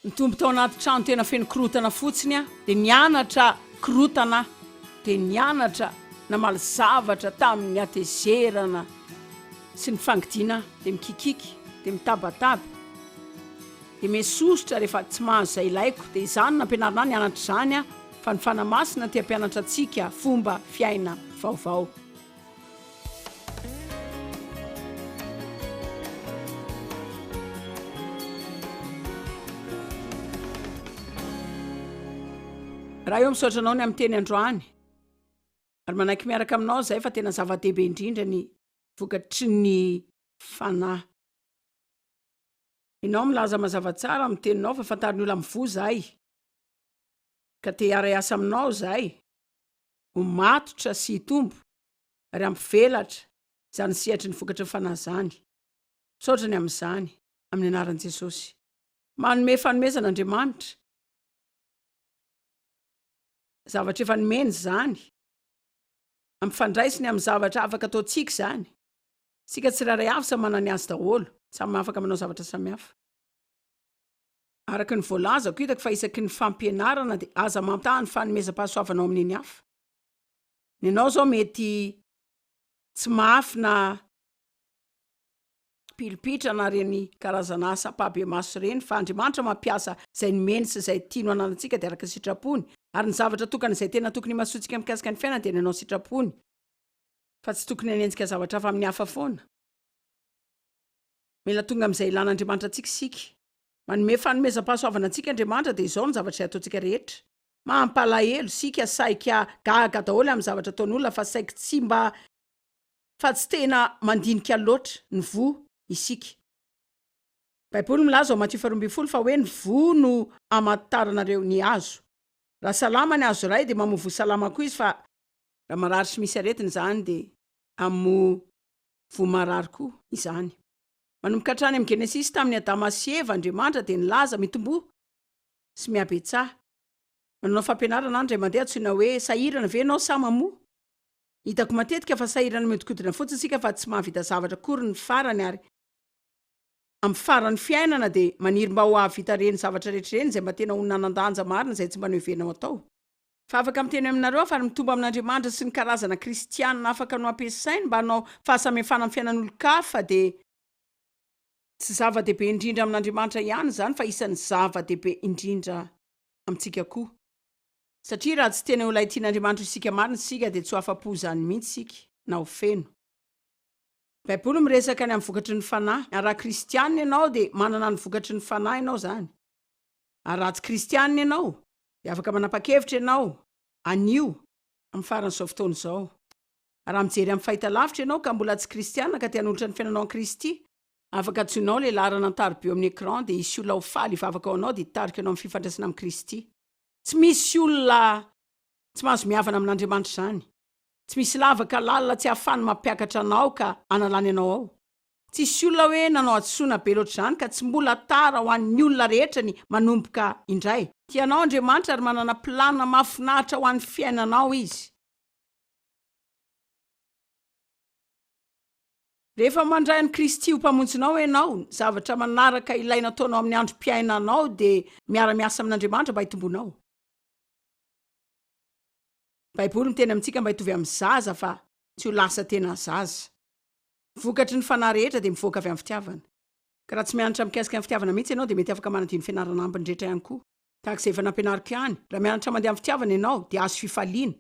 Nitombo tao anaty trano tena feno korotana fotsiny a, dia nianatra korotana, dia nianatra namaly zavatra tamin'ny atezerana sy ny fangidiana, dia mikikiky, dia mitabataba, dia misosotra rehefa tsy mahazo izay ilaiko. Dia izany nampianarina nianatra izany a, fa ny fanamasina tia mpianatra antsika fomba fiaina vaovao. Raha eo misaotra anao ny amin'ny teny androany, ary manaiky miaraka aminao izay fa tena zava-dehibe indrindra ny vokatry ny fanahy. Ianao milaza mazava tsara amin'ny teninao fa fantarin'ny olona mivoa zahay, ka te hiara-iasa aminao zahay ho matotra sy hitombo ary ampivelatra izany sihatry ny vokatry ny fanahy zany. Misaotra ny amin'izany amin'ny anaran'i Jesosy. Manome fanomezan'Andriamanitra zavatra efa nomeny zany, ampifandraisiny amin'ny zavatra afaka ataontsika zany. Sika tsirairay avy samy manana ny azy daholo, samy afaka manao zavatra samihafa. Araka ny voalazako hitako fa isaky ny fampianarana dia aza mampitaha ny fanomezam-pahasoavanao amin'iny hafa. Ny anao zao mety tsy mafy na pilipitra na reny karazana asa pabe maso reny, fa Andriamanitra mampiasa izay nomeny sy izay tiany ananantsika dia araka sitrapony. Ary ny zavatra tokana izay tena tokony mahasoantsika mikasika ny fiainana dia ny anao sitrapony, fa tsy tokony hanenjika zavatra hafa amin'ny hafa foana. Mila tonga amin'izay ilan'Andriamanitra antsika isika. Manome fanomezam-pahasoavana antsika Andriamanitra dia izao ny zavatra ataontsika rehetra. Mampalahelo sika saika gaga daholo amin'ny zavatra ataon'olona, fa saika tsy mba fa tsy tena mandinika loatra ny voa isika. Baiboly milaza ao Matthieu 12 fa hoe ny voa no amantaranareo ny hazo. Raha salama ny hazo iray dia mamovo salama koa izy, fa raha marary sy misy aretiny izany dia amo voa marary koa izany. Manomboka hatrany amin'ny Genesis tamin'ny Adama sy Eva, Andriamanitra dia nilaza mitombo sy mihabetsaha. Manao fampianarana andray mandeha antsoina hoe sahirana ve ianao sa mamoa? Hitako matetika fa sahirana miodikodina fotsiny sika fa tsy mahavita zavatra akory ny farany, ary amin'ny farany fiainana dia maniry mba ho ahavita reny zavatra rehetra reny izay mba tena ho nanan-danja marina izay tsy mba nohevenao atao. Fa afaka miteny aminareo fa ary mitombo amin'Andriamanitra sy ny karazana kristianina afaka no ampiasainy mba hanao fahasamihafana amin'ny fiainan'olon-kafa, dia tsy zava-dehibe indrindra amin'Andriamanitra ihany izany, fa isan'ny zava-dehibe indrindra amintsika koa. Satria raha tsy tena olay tian'Andriamanitra isika marina isika dia tsy ho afa-po izany mihitsy isika na ho feno. Baiboly miresaka ny amin'ny vokatry ny fanahy. Raha kristianina ianao dia manana ny vokatry ny fanahy ianao zany. Ary raha tsy kristianina ianao dia afaka manapa-kevitra ianao anio amin'ny faran'izao fotoana izao. Raha mijery amin'ny fahitalavitra ianao ka mbola tsy kristianina ka te hanolotra ny fiainanao an Kristy, afaka antsoinao ilay laharana an-tarobio amin'ny écran dia hisy olona ho faly hivavaka ao anao dia hitarika anao amin'ny fifandraisana amin'ny Kristy. Tsy misy olona tsy mahazo mihavana amin'Andriamanitra izany. Tsy misy lavaka lalina tsy ahafahany mampiakatra anao ka analany anao ao. Tsisy olona hoe nanao atsoina be loatra izany ka tsy mbola tara ho an'ny olona rehetra ny manomboka indray. Tianao Andriamanitra ary manana planina mahafinaritra ho an'ny fiainanao izy. Rehefa mandray an'i Kristy ho mpamonjinao ianao, zavatra manaraka ilaina ataonao amin'ny androm-piainanao dia miara-miasa amin'Andriamanitra mba hitombonao. Baiboly miteny amintsika mba hitovy amin'ny zaza fa tsy ho lasa tena zaza. Vokatry ny fanahy rehetra dia mivoaka avy amin'ny fitiavana. Ka raha tsy mianatra mikasika ny fitiavana mihitsy ianao dia mety afaka manadino fianarana ambiny rehetra ihany koa. Tahaka izay efa nampianariko ihany, raha mianatra mandeha amin'ny fitiavana ianao dia azo fifaliana.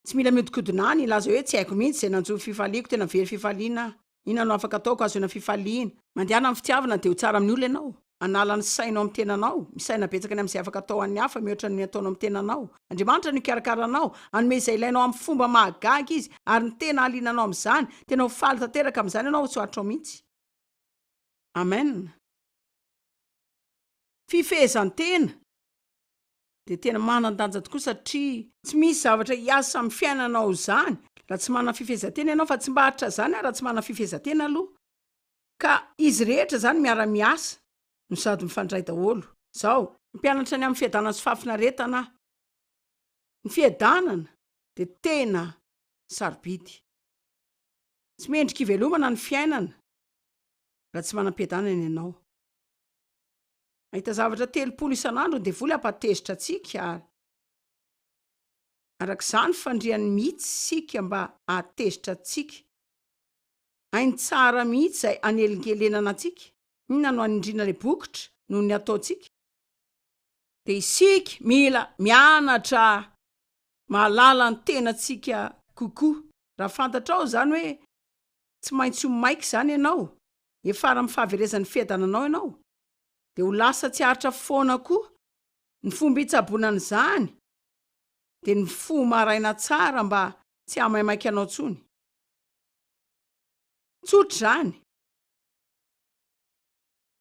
Tsy mila miodikodina any ilaza hoe tsy haiko mihitsy izay nanjohy fifaliako, tena very fifaliana. Ina no afaka ataoko azo ena fifaliana. Mandehana amin'ny fitiavana dia ho tsara amin'ny olona ianao. Anala ny sainao amin'ny tenanao, misaina betsaka ny amin'izay afaka atao an'ny hafa mihoatra ny ataonao amin'ny tenanao. Andriamanitra no ikarakaranao, hanome izay ilainao amin'ny fomba mahagaga izy, ary ny tena halinanao amin'izany, tena ho faly tanteraka amin'izany ianao tsy hatrao mihitsy. Amen. Fifehezan-tena dia tena manan-danja tokoa satria tsy misy zavatra hiasa amin'ny fiainanao izany raha tsy manana fifehezan-tena ianao, fa tsy mba hatra izany raha tsy manana fifehezan-tena aloha. Ka izy rehetra izany miara-miasa no sady mifandray daholo. Izao, mpianatra ny amin'ny fiadanana sy fahafinaretana. Ny fiadanana dia tena sarobidy. Tsy mendrika ivelomana ny fiainana raha tsy manam-piadanana ianao. ahita zavatra 30 isan'andro de voly apatezitra atsika arak'izany fandriany mihitsy sika mba atezitra atsika ainy tsara mihitsy zay anelingelenana atsika inona no anindrina le bokotra noho ny ataotsika de isika mila mianatra mahalala ny tenatsika kokoa raha fantatrao zany hoe tsy maintsy ho maiky zany ianao efara amin'ny fahaverezan'ny fiadananao ianao de ho lasa tsy haritra foana koa ny fomba hitsabonana zany de ny fo maraina tsara mba tsy hamaimaiky anao tsony tsotra zany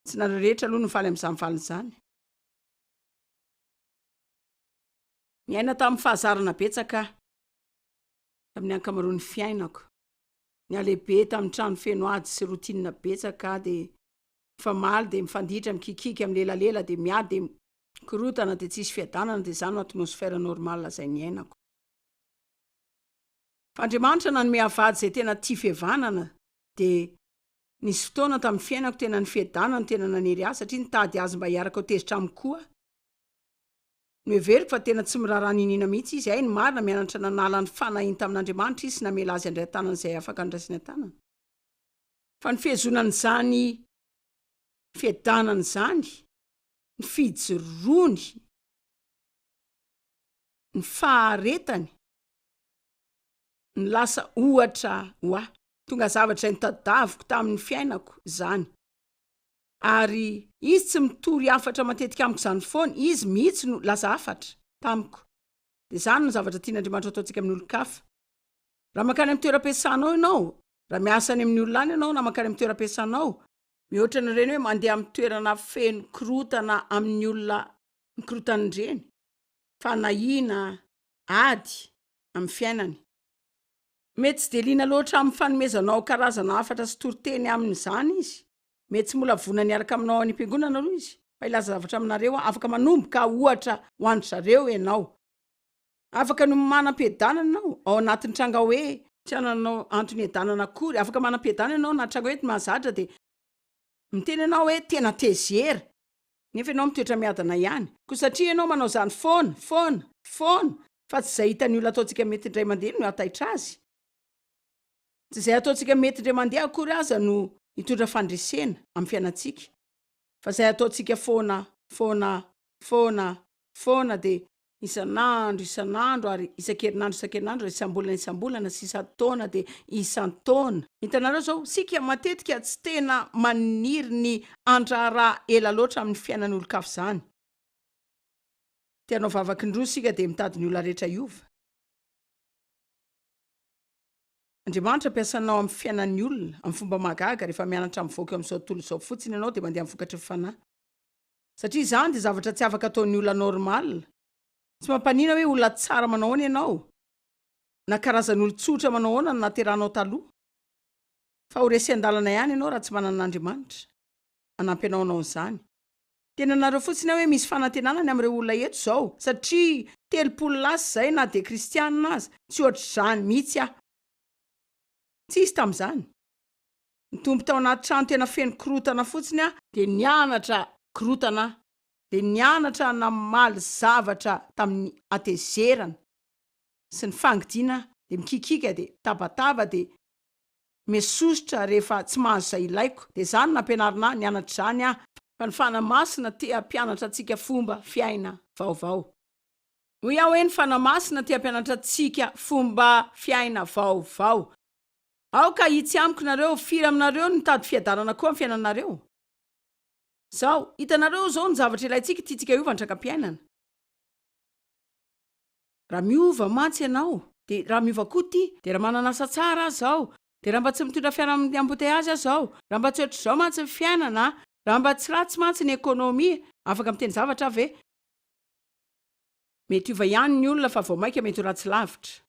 tsy nareo rehetra aloha novaly amin'izany valiny zany miaina tamin'ny fahazarana betsaka tamin'ny ankamaroan'ny fiainako ny alehibe tamin'ny trano feno ady sy rotinina betsaka de mifamaly de mifanditra mikikika amin'ny lelalela de miady de korotana de tsisy fiadanana de zany no atmosfera normala zay ny ainako fandriamanitra nanome havady zay tena tia fihavanana de nisy fotoana tamin'ny fiainako tena ny fiadanana tena nanery azy satria nitady azy mba hiaraka ho tezitra amiko koa no heveriko fa tena tsy miraharaha ninina mihitsy izy ay ny marina mianatra nanala ny fanahiny tamin'Andriamanitra izy sy namela azy andray tanana izay afaka andraisina tanana fa ny fihazonany zany fiadanana zany ny fijoroany ny faharetany ny lasa ohatra hoa tonga zavatra zay nitadaviko tamin'ny fiainako zany ary izy tsy mitory afatra matetika amiko zany foana izy mihitsy no lasa afatra tamiko de zany no zavatra tian'Andriamanitra ataontsika amin'ny olo-kafa raha makany amin'ny toeram-piasanao ianao raha miasany amin'ny olona any ianao na makany amin'ny toeram-piasanao mihoatra an'ireny hoe mandeha amin'ny toerana feno korotana amin'ny olona mikorotana ireny fanahina ady amin'ny fiainany mety tsy de liana loatra amin'ny fanomezanao karazana afatra sy toriteny amin'izany izy mety tsy mola vona niaraka aminao any am-piangonana aloha izy fa ilaza zavatra aminareo afaka manomboka ohatra ho andry zareo ianao afaka no manam-piadanana ianao ao anatin'ny tranga hoe tsy ananao antony adanana akory afaka manam-piadanana ianao na tranga hoe mahazatra de miteny ianao hoe tena tezera nefa ianao mitoetra miadana ihany ko satria ianao manao zany foana fa tsy zay hitany olona ataontsika mety indray mandeha no ataitra azy tsy zay ataontsika mety indray mandeha akory aza no hitondra fandresena amin'ny fiainatsika fa zay ataontsika foana de isan'andro ary isan-kerinandro isambolana sy isan-taona de isan-taona hitanareo zao sika matetika tsy tena maniry ny andraraha ela loatra amin'ny fiainan'olo-kafa zany tianao vavakin-droa sika de mitady ny olona rehetra iova Andriamanitra ampiasanao amin'ny fiainan'ny olona amin'ny fomba magaga rehefa mianatra mivoaka amin'izao tontolo izao fotsiny ianao de mandeha mivokatra fanahy satria zany de zavatra tsy afaka ataon'ny olona normal tsy mampaniana hoe olona tsara manao ahoana ianao na karazan'olo tsotra manao ahoana no naterahanao taloha fa ho resy an-dalana ihany ianao raha tsy manana n'Andriamanitra anampy anao anao an'izany tena nareo fotsiny hoe misy fanantenana ny amin'ireo olona eto zao satria 30 lasa zay na de kristianina azy tsy ohatra zany mihitsy tsy izy tamin'izany nitombo tao anaty trano tena feno korotana fotsiny de nianatra korotana de nianatra namaly zavatra tamin'ny atezerana sy ny fangidiana de mikikika de tabataba de mesositra rehefa tsy mahazo zay ilaiko de zany nampianarina nianatra zany fa ny fanamasina tia mpianatra atsika fomba fiaina vaovao hoy aho hoe ny fanamasina tia mpianatra atsika fomba fiaina vaovao aoka hitsy amiko nareo firy aminareo nitady fiadanana koa amin'ny fiainanareo zao hitanareo zao ny zavatra ilaitsika tiatsika iova nitrakam-piainana raha miova mantsy ianao de raha miova koa ty de raha manana asa tsara azy zao de raha mba tsy mitondra fiainana amin'ny amboteazy azy zao raha mba tsy ohatra zao mantsy ny fiainana raha mba tsy ratsy mantsy ny ekônômia afaka miteny zavatra ave mety iova ihany ny olona fa vao maika mety ho ratsy lavitra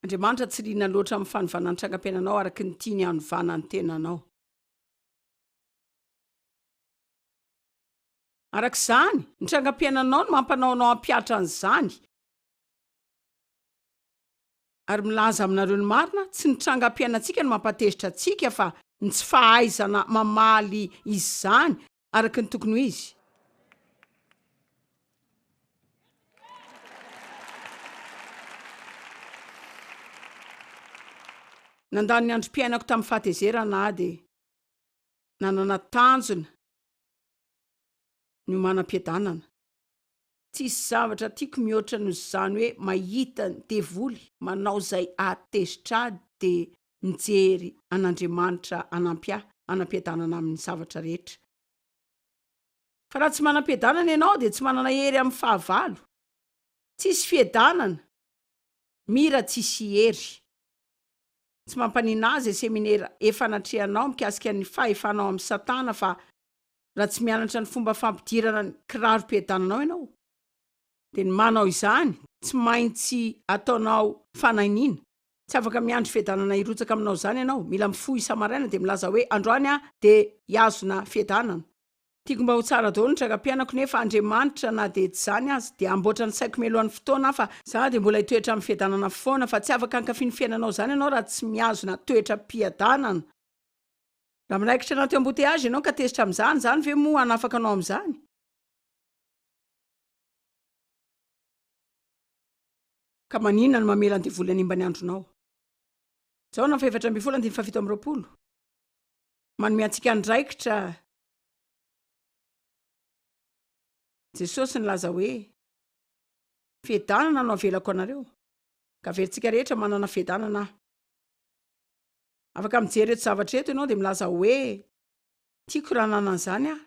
Andriamanitra tsy liana loatra amin'ny fanovanany trangam-piainanao araky ny tiany hanovana ny tenanao arak'izany ny trangam-piainanao no mampanaonao ampiatra an'izany ary milaza aminareo ny marina tsy ny trangam-piainantsika no mampatezitra atsika fa ny tsy fahaizana mamaly izy zany araky ny tokony ho izy. Nandany ny androm-piainako tamin'ny fahatezerana de nanana tanjona ny manam-piadanana. Tsisy zavatra tiako mihoatra noho zany hoe mahita ny devoly manao zay atezitra de mijery an'Andriamanitra anam-piadanana amin'ny zavatra rehetra. Fa raha tsy manam-piadanana ianao de tsy manana hery amin'ny fahavalo. Tsisy fiadanana, mira tsisy hery. Tsy mampanina azy seminera efa natrehanao mikasika ny fahefanao amin'ny Satana fa raha tsy mianatra ny fomba fampidirana ny kiraro-piadananao ianao de ny manao izany tsy maintsy ataonao fananina. Tsy afaka miandry fiadanana irotsaka aminao zany ianao. Mila mifoy isa-maraina de milaza hoe androany de hiazona fiadanana. Tiako mba ho tsara daholo ny trangam-pianako nefa Andriamanitra na de tsy zany azy de amboatra ny saiko melohan'ny fotoana fa za de mbola hitoetra amin'ny fiadanana foana fa tsy afaka hankafy ny fiainanao zany ianao raha tsy miazona toetra-piadanana. Raha miraikitra anaty embouteillage ianao ka tezitra amin'izany, zany ve moa hanafaka anao amin'izany? Ka maninona no mamela ny devoly hanimba ny andronao? Zao na faefatra amby folo andiny fafito amby roapolo. Manome antsika andraikitra Jesosy nilaza hoe fiadanana no avelako anareo. Ka averintsika rehetra manana fiadanana. Afaka mijery eto zavatra eto ianao de milaza hoe tiako raha nanana an'izany aho.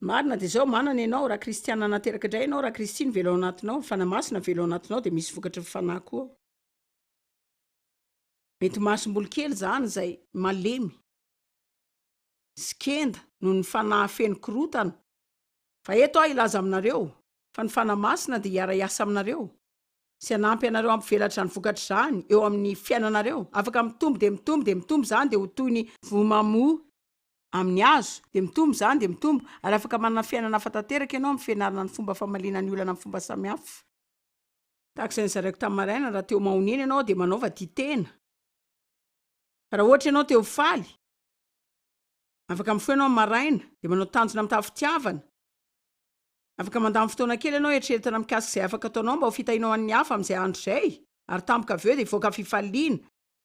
Marina de zao manana ianao raha kristiana nateraka indray ianao, raha Kristy no velo ao anatinao, ny fanahy masina velo ao anatinao de misy vokatry ny fanahy koa. Mety masom-bolo kely zany zay malemy, skenda noho ny fanahy feno korotana. Fa eto aho ilaza aminareo fa ny fanahy masina de hiara-iasa aminareo. Sy hanampy anareo ampivelatra ny vokatra zany eo amin'ny fiainanareo. Afaka mitombo de mitombo de mitombo zany de ho toy ny vomamoa amin'ny hazo de mitombo zany de mitombo ary afaka manana fiainana hafatanteraka ianao amin'ny fianarana ny fomba famalina ny olana amin'ny fomba samihafa. Tahak'izay nizaraiko tamin'ny maraina raha teo mahonena ianao de manaova ditena. Raha ohatra ianao teo faly, afaka mifoha ianao amin'ny maraina de manao tanjona amin'ny tafitiavana. Afaka mandamy fotoana kely ianao eritreretana mikasika izay afaka ataonao mba ho fitahinao an'ny hafa amin'izay andro izay ary tampoka avy eo de hivoaka fifaliana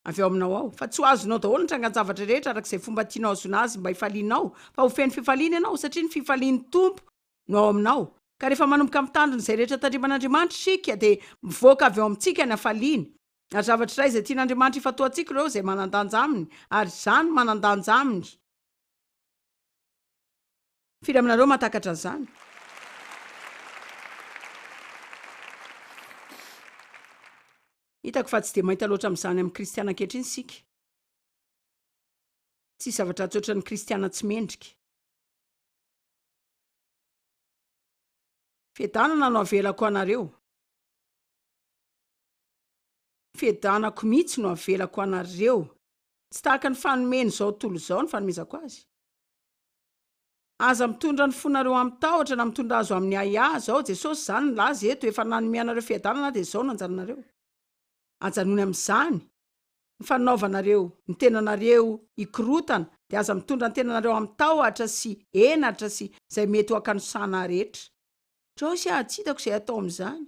avy eo aminao ao. Fa tsy ho azonao daholo ny trangan-javatra rehetra arak'izay fomba tianao azona azy mba hifalinao fa ho feno fifaliana ianao satria ny fifalian'ny tompo no ao aminao. Ka rehefa manomboka mitandrina izay rehetra tandriman'Andriamanitra isika de mivoaka avy eo amintsika ny hafaliana. Ary zavatra iray izay tian'Andriamanitra ifatoantsika ireo izay manan-danja aminy ary zany manan-danja aminy. Firy aminareo mahatakatra an'izany? Hitako fa tsy de mahita loatra amin'izany amin'ny kristiana ankehitriny isika. Tsy zavatra tsotra ny kristiana tsy mendrika. Fiadanana no avelako anareo. Fiadanako mihitsy no avelako anareo. Tsy tahaka ny fanomeny zao tontolo zao ny fanomezako azy. Aza mitondra ny fonareo amin'ny tahotra na mitondra azo amin'ny aya zao Jesosy zany nilaza eto efa nanome anareo fiadanana de zao nanjanonareo. Ajanony amin'izany ny fanaovanareo ny tenanareo ikorotana de aza mitondra ny tenanareo amin'ny tahotra sy enatra sy zay mety ho akanosana rehetra. Joyce tsy hitako izay atao amin'izany.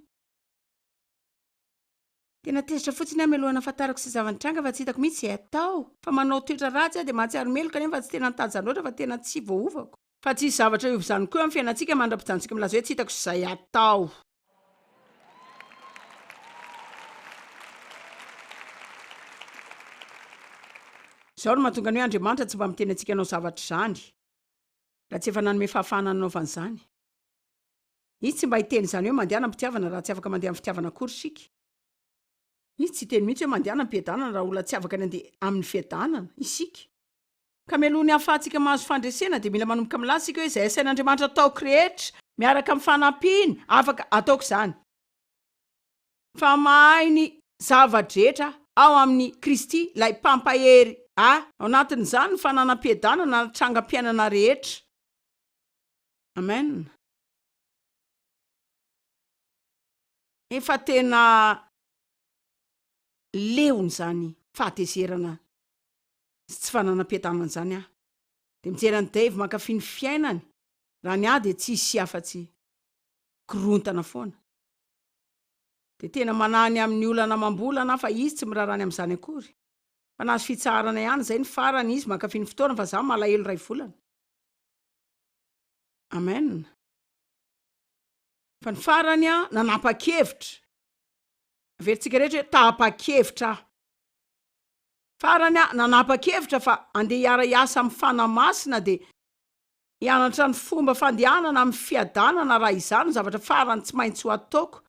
Tena tezitra fotsiny amelohana fatarako sy zavanitranga fa tsy hitako mihitsy izay atao. Fa manao toetra ratsy de mahatsiaro meloka nefa fa tsy tena nitaja loatra fa tena tsy voaovako. Fa tsy zavatra iovy zany koa amin'ny fiainantsika mandra-pijanontsika milaza hoe tsy hitako izay atao. Zao no mahatonga ny hoe Andriamanitra tsy mba miteny antsika anao zavatra zany raha tsy efa nanome fahafahana nanaovana izany. Izy tsy mba hiteny izany hoe mandeha am-pitiavana raha tsy afaka mandeha amin'ny fitiavana akory isika. Izy tsy hiteny mihitsy hoe mandeha am-piadanana raha olona tsy afaka ny andeha amin'ny fiadanana isika. Ka mialoha ny hahafahantsika mahazo fandresena de mila manomboka milaza isika hoe izay asain'Andriamanitra ataoko rehetra miaraka amin'ny fanampiana afaka ataoko izany. Fa mahay ny zavadrehetra ao amin'ny Kristy ilay mpampahery ao anatin'izany ny fananam-piadanana na trangam-piainana rehetra. Amen. Efa tena leony zany fahatezerana tsy fananam-piadanana zany aho. De mijery ny Dave mankafy ny fiainany, raha ny ahy de tsisy afa-tsy korontana foana. De tena manany amin'ny olana mambolana fa izy tsy mirarany amin'izany akory. Fa nahazo fitsarana ihany zay ny farany izy mankafy ny fotoana fa za malahelo ray volana. Amen. Fa ny farany nanapa-kevitra. Averintsika rehetra hoe tapa-kevitra. Farany nanapa-kevitra fa andeha hiara hiasa amin'ny fanamasina de hianatra ny fomba fandehanana amin'ny fiadanana raha izany zavatra farany tsy maintsy ho ataoko.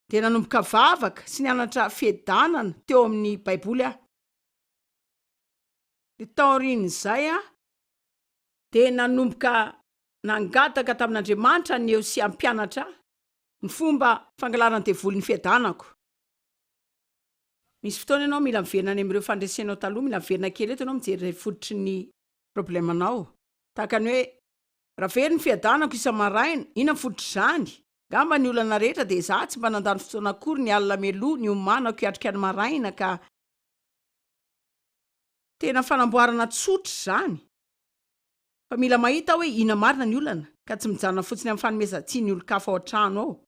De nanomboka vavaka sy nianatra fiadanana teo amin'ny Baiboly aho. De taorian'izay de nanomboka nangataka tamin'Andriamanitra ny eo sy ampianatra ny fomba fangalarany devoly ny fiadanako. Misy fotoana ianao mila miverina any amin'ireo fandresenao taloha, mila miverina kely eto ianao mijery fototry ny problemanao. Tahaka ny hoe raha very ny fiadanako isa-maraina, ina fototry zany? Gamba ny olana rehetra de za tsy mba nandany fotoana akory ny alina meloa, ny omanako hiatrika ny maraina ka tena fanamboarana tsotra zany. Fa mila mahita hoe ina marina ny olana, ka tsy mijanona fotsiny amin'ny fanomezan-tsiny ny olo-kafa ao an-trano ao.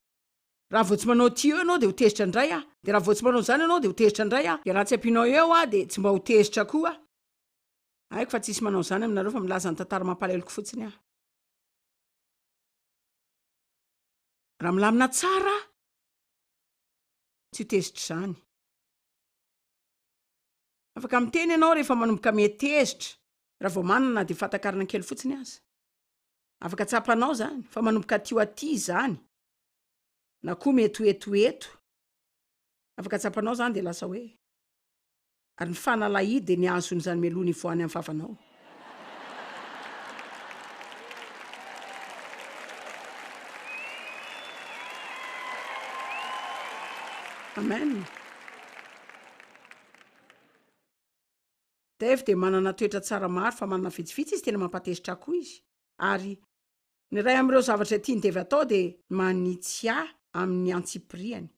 Raha vao tsy manao ty eo ianao de ho tezitra indray de raha vao tsy manao zany ianao de ho tezitra indray de raha tsy ampianao eo de tsy mba ho tezitra koa. Haiko fa tsisy manao zany aminareo fa milaza ny tantara mampalahelo fotsiny aho. Raha milamina tsara tsy ho tezitra zany. Afaka miteny ianao rehefa manomboka mihetezitra, raha vao manana de fatakarana kely fotsiny aza. Afaka tsapanao zany, fa manomboka tio aty zany. Na koa metoetoeto. Afaka tsapanao zany de lasa hoe ary ny fanalahidy de ny azon'izany meloa ny voany amin'ny vavanao. Amen. Dave de manana toetra tsara maro fa manana vitsivitsy izy tena mampatezitra koa izy. Ary ny ray amin'ireo zavatra tiany Dave atao de manitsy amin'ny antsipiriany.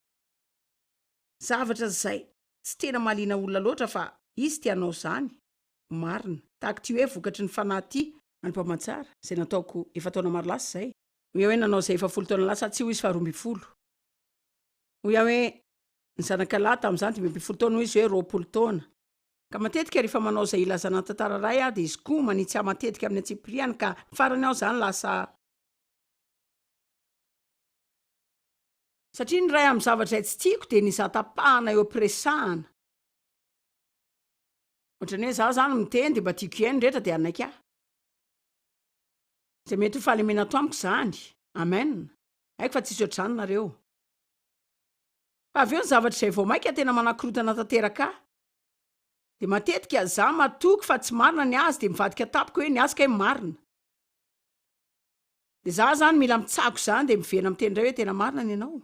Zavatra zay tsy tena mahaliana olona loatra fa izy tianao zany. Marina. Tahaka ty hoe vokatry ny fanahy ty any mpamatsara zay nataoko efa taona maro lasa zay. Hoy hoe nanao zay 10 taona lasa tsy ho izy fa 12. Hoy hoe ny zanakalahy tamin'izany 12 taona hoy izy hoe 20 taona. Ka matetika rehefa manao zay ilazana tantara ray de izy koa manitsy matetika amin'ny antsipiriany ka farany aho zany lasa. Satria ny ray amin'ny zavatra tsy tiako de ny zatapahana eo presahana. Ohatrany hoe za zany miteny de mba tiako ihany rehetra de anaika aho. Zay mety ho fahalemena tamiko zany. Amen. Haiko fa tsisy ohatr'izany nareo. Fa avy eo ny zavatra izay vao maika tena manakorotana tanteraka aho. De matetika za matoky fa tsy marina ny azy de mivadika tapiko hoe ny azy kay marina. De za zany mila mitsako zany de mivena miteny indray hoe tena marina ny ianao.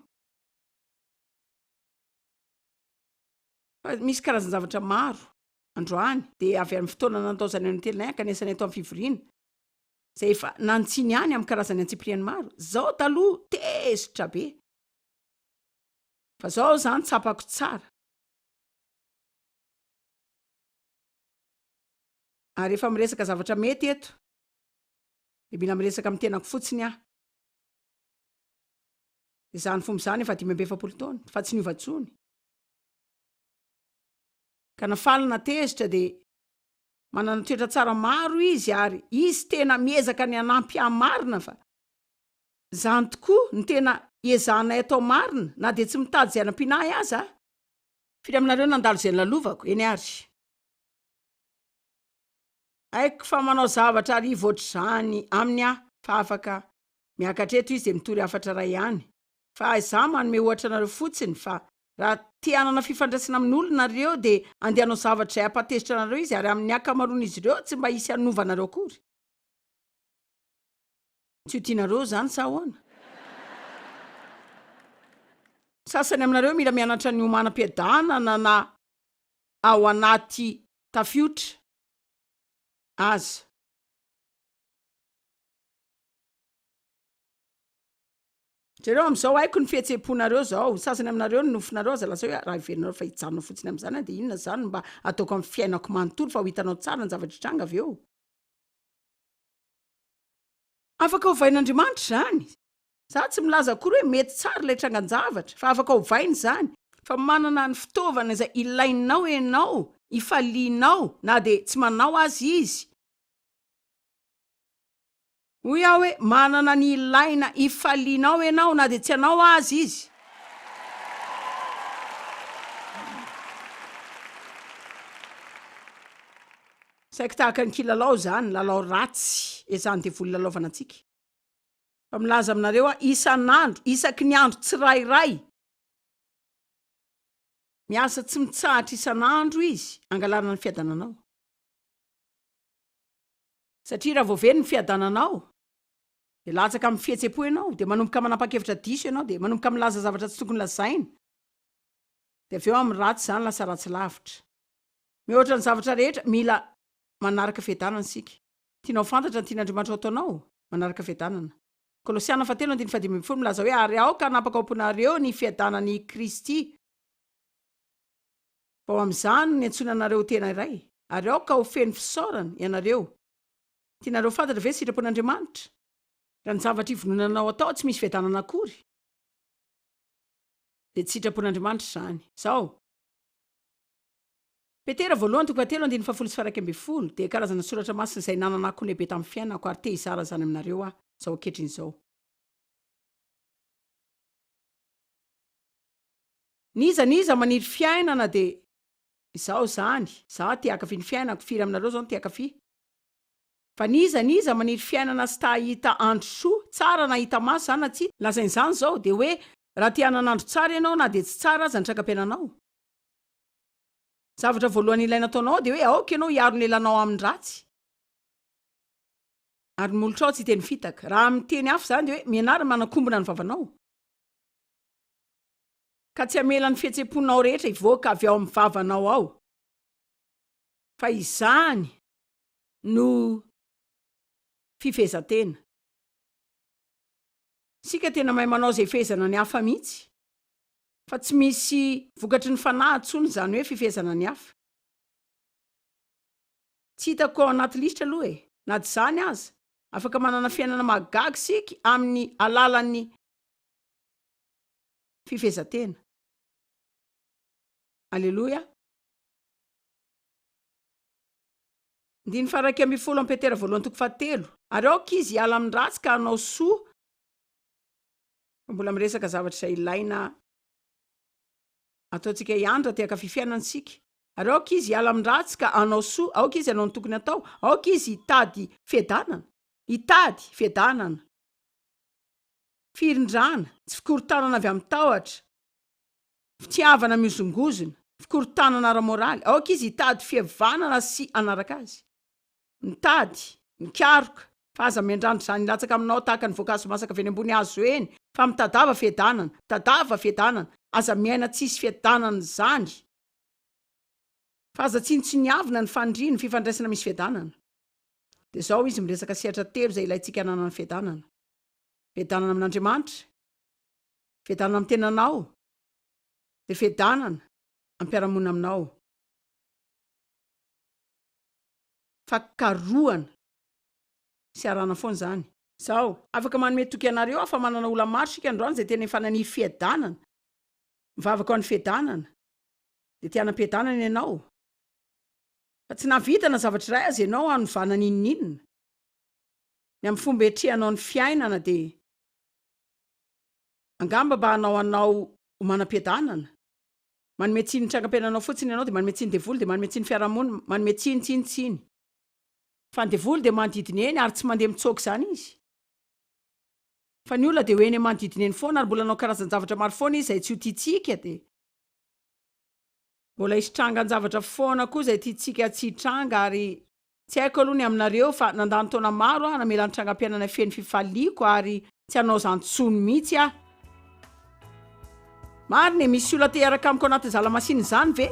Fa misy karazana zavatra maro androany de avy amin'ny fotoana nantaozany ny telinay kanesany ato amin'ny fivoriana. Zay efa nantsiny ihany amin'ny karazany antsipiriany maro. Zao taloha tezitra be. Fa zao zany tsapako tsara. Ary rehefa miresaka zavatra mety eto de mila miresaka amin'ny tenako fotsiny aho. De zany fomba zany efa 570 taona fa tsy niova-tsony. Ka nafalina tezitra de manana toetra tsara maro izy ary izy tena miezaka ny hanampy marina fa zany tokoa ny tena ezahana atao marina na de tsy mitady zay anampinahy aza. Firy aminareo nandalo zay lalovako eny ary. Haiko fa manao zavatra arivo ohatr'izany aminy aho fa afaka miakatra eto izy de mitory afatra ray ihany. Fa za manome ohatra nareo fotsiny fa raha te hanana fifandraisana amin'olona nareo de andehanao zavatra izay hampatezitra nareo izy ary amin'ny akamaroan'izy ireo tsy mba hisy hanovanareo akory. Tsy ho tianareo zany sa ahoana? Sasany aminareo mila mianatra ny omanam-piadanana na ao anaty tafiotra. Aza. Jereo am'zao haiko ny fihetseponareo zao, sasany aminareo ny nofinareo aza lasa hoe raha iverinareo fa hijanona fotsiny am'zany de inona zany mba ataoko amin'ny fiainako manontolo fa ho hitanao tsara ny zavatra tranga avy eo. Afaka hovain'Andriamanitra zany. Za tsy milaza akory hoe mety tsara ilay trangan-javatra, fa afaka hovainy zany. Fa manana ny fitaovana izay ilainao ianao, ifalianao, na de tsy manao azy izy. Hoy aho hoe manana ny ilaina ifalianao ianao na de tsy anao azy izy. Saika tahaka ny kilalao zany, lalao ratsy ezany devoly lalaovana antsika. Fa milaza aminareo isan'andro, isaky ny andro tsirairay. Miasa tsy mitsahatra isan'andro izy, angalarana ny fiadananao. Satria raha voaveny ny fiadananao, de latsaka amin'ny fihetsepo ianao, de manomboka manapa-kevitra diso ianao, de manomboka milaza zavatra tsy tokony lazaina. De avy eo amin'ny ratsy zany lasa ratsy lavitra. Mihoatra ny zavatra rehetra, mila manaraka fiadanana sika. Tianao fantatra ny tian'Andriamanitra ataonao, manaraka fiadanana. Kolosiana 4:15 milaza hoe ary aoka napakaomponareo ny fiadanany Kristy. Bao am'izany ny antsonanareo tena iray. Ary aoka ho feno fisaorana ianareo. Tianareo fantatra ve sitrapon'Andriamanitra? Raha ny zavatra ivononanao atao tsy misy fiadanana akory. De tsy sitrapon'Andriamanitra zany. Zao. Petera 1:7-12 de karazana soratra masina izay nananako lehibe tamin'ny fiainako ary te hizara zany aminareo zao ankehitriny. Niza maniry fiainana de izao zany. Za te akafy ny fiainako, firy aminareo zao te akafy. Fa niza maniry fiainana sy tahita andro soa, tsara na hita maso zany na tsy. Lazain'izany zao de hoe raha te hanan'andro tsara ianao na de tsy tsara aza ny traka-piainanao. Zavatra voalohany ilaina ataonao de hoe aoka ianao hiaro ny lelanao amin'ny ratsy. Ary molotra ao tsy teny fitaka. Raha miteny hafa zany de hoe mianara manakombona ny vavanao. Ka tsy amela ny fihetseponao rehetra ivoaka avy ao amin'ny vavanao ao. Fa izany no fifezatena. Sika tena mahay manao zay fezana ny hafa mihitsy. Fa tsy misy vokatry ny fanahy tsony zany hoe fifezana ny hafa. Tsy hitako ao anaty listra aloha e. Na dy zany aza. Afaka manana fiainana magaga sika amin'ny alalan'ny fifezatena. Alleluia. 9:12 Petera 1:7. Ary aoka izy hiala amin'ny ratsy ka hanao soa. Mbola miresaka zavatra izay ilaina ataontsika iandra te akafy fiainansika. Ary aoka izy hiala amin'ny ratsy ka hanao soa, aoka izy hanao ny tokony atao, aoka izy hitady fiadanana. Hitady fiadanana. Firindrana, tsy fikorontanana avy amin'ny tahotra. Fitiavana mizongozona, fikorontanana ara-moraly. Aoka izy hitady fihavanana sy anaraka azy. Mitady, mikaroka, fa aza miandrandro zany latsaka aminao tahaka ny voankazo masaka avy eny ambony hazo eny, fa mitadava fiadanana, tadava fiadanana, aza miaina tsisy fiadanana zany. Fa aza tsinitsiniavina ny fandriany fifandraisana misy fiadanana. De zao izy miresaka sehatra telo zay ilaitsika hananana fiadanana. Fiadanana amin'Andriamanitra, fiadanana amin'ny tenanao, de fiadanana ampiaramonina aminao. Fakarohana sy arana foana zany. Zao, afaka manome toky anareo afa manana ola maro sika androany zay tena efanany fiadanana. Mivavaka ao ny fiadanana. De tiana ampiadanana ianao. Fa tsy navita na zavatra iray azy ianao hanovana ninninna. Ny amin'ny fomba etrehanao ny fiainana de angamba mba hanao manam-piadanana. Manome tsiny ny trangam-piainanao fotsiny ianao de manome tsiny devoly de manome tsiny fiarahamonina, manome tsiny. Fa ny devoly de manodidina eny ary tsy mandeha mitsoaka zany izy. Fa ny olona de ho eny manodidina eny foana ary mbola hanao karazan-javatra maro foana izy zay tsy ho tiatsika de mbola hitranga ny zavatra foana koa zay tiatsika tsy hitranga ary tsy haiko aloha ny aminareo fa nandany taona maro namela ny trangam-piainana feny fifaliako ary tsy hanao zany tsony mihitsy Marina misy olona te hiaraka amiko anaty zalamasiny zany ve?